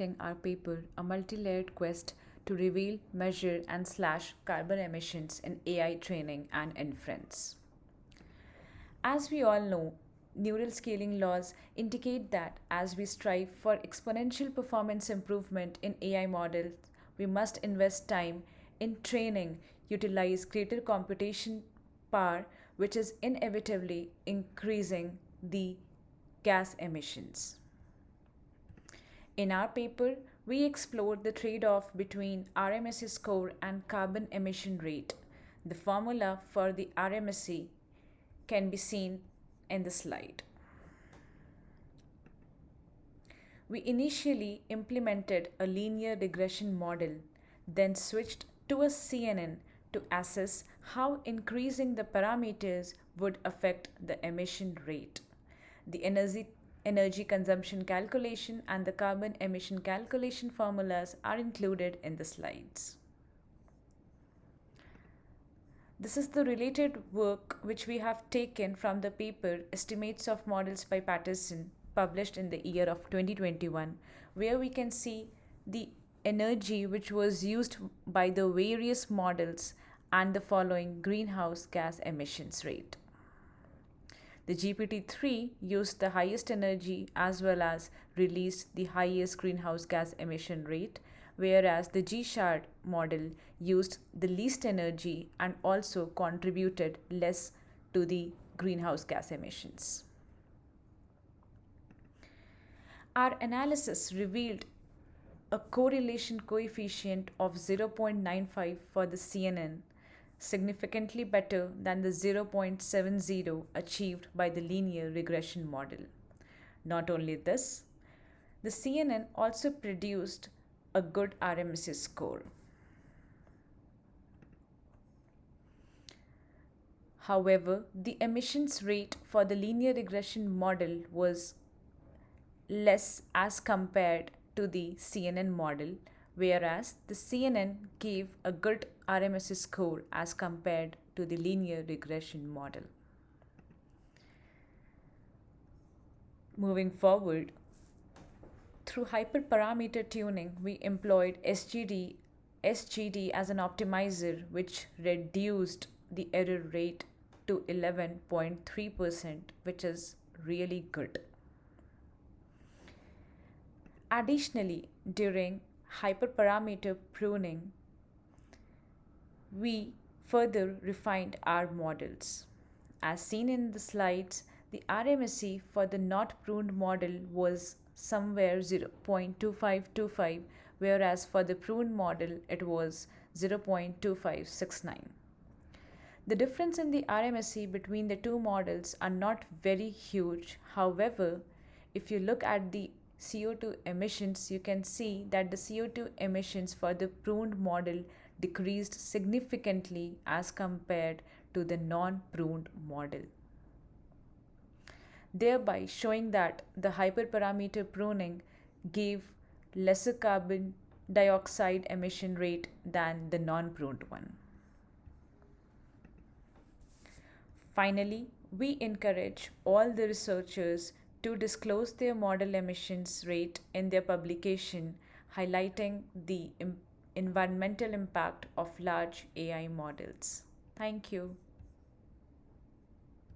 conducting our paper, A Multi-Layered Quest to Reveal, Measure, and Slash Carbon Emissions in AI Training and Inference. As we all know, neural scaling laws indicate that as we strive for exponential performance improvement in AI models, we must invest time in training, utilize greater computation power, which is inevitably increasing the gas emissions. In our paper, we explored the trade off between RMSE score and carbon emission rate. The formula for the RMSE can be seen in the slide. We initially implemented a linear regression model, then switched to a CNN to assess how increasing the parameters would affect the emission rate. The energy consumption calculation and the carbon emission calculation formulas are included in the slides. This is the related work which we have taken from the paper Estimates of Models by Patterson, published in the year of 2021, where we can see the energy which was used by the various models and the following greenhouse gas emissions rate. The GPT-3 used the highest energy as well as released the highest greenhouse gas emission rate, whereas the G-Shard model used the least energy and also contributed less to the greenhouse gas emissions. Our analysis revealed a correlation coefficient of 0.95 for the CNN, significantly better than the 0.70 achieved by the linear regression model. Not only this, the CNN also produced a good RMSE score. However, the emissions rate for the linear regression model was less as compared to the CNN model, whereas the CNN gave a good RMSE score as compared to the linear regression model. Moving forward, through hyperparameter tuning, we employed SGD as an optimizer, which reduced the error rate to 11.3%, which is really good. Additionally, during hyperparameter pruning, we further refined our models. As seen in the slides, the RMSE for the not pruned model was somewhere 0.2525, whereas for the pruned model it was 0.2569. The difference in the RMSE between the two models are not very huge. However, if you look at the CO2 emissions, you can see that the CO2 emissions for the pruned model decreased significantly as compared to the non-pruned model, thereby showing that the hyperparameter pruning gave lesser carbon dioxide emission rate than the non-pruned one. Finally, we encourage all the researchers to disclose their model emissions rate in their publication, highlighting the environmental impact of large AI models. Thank you.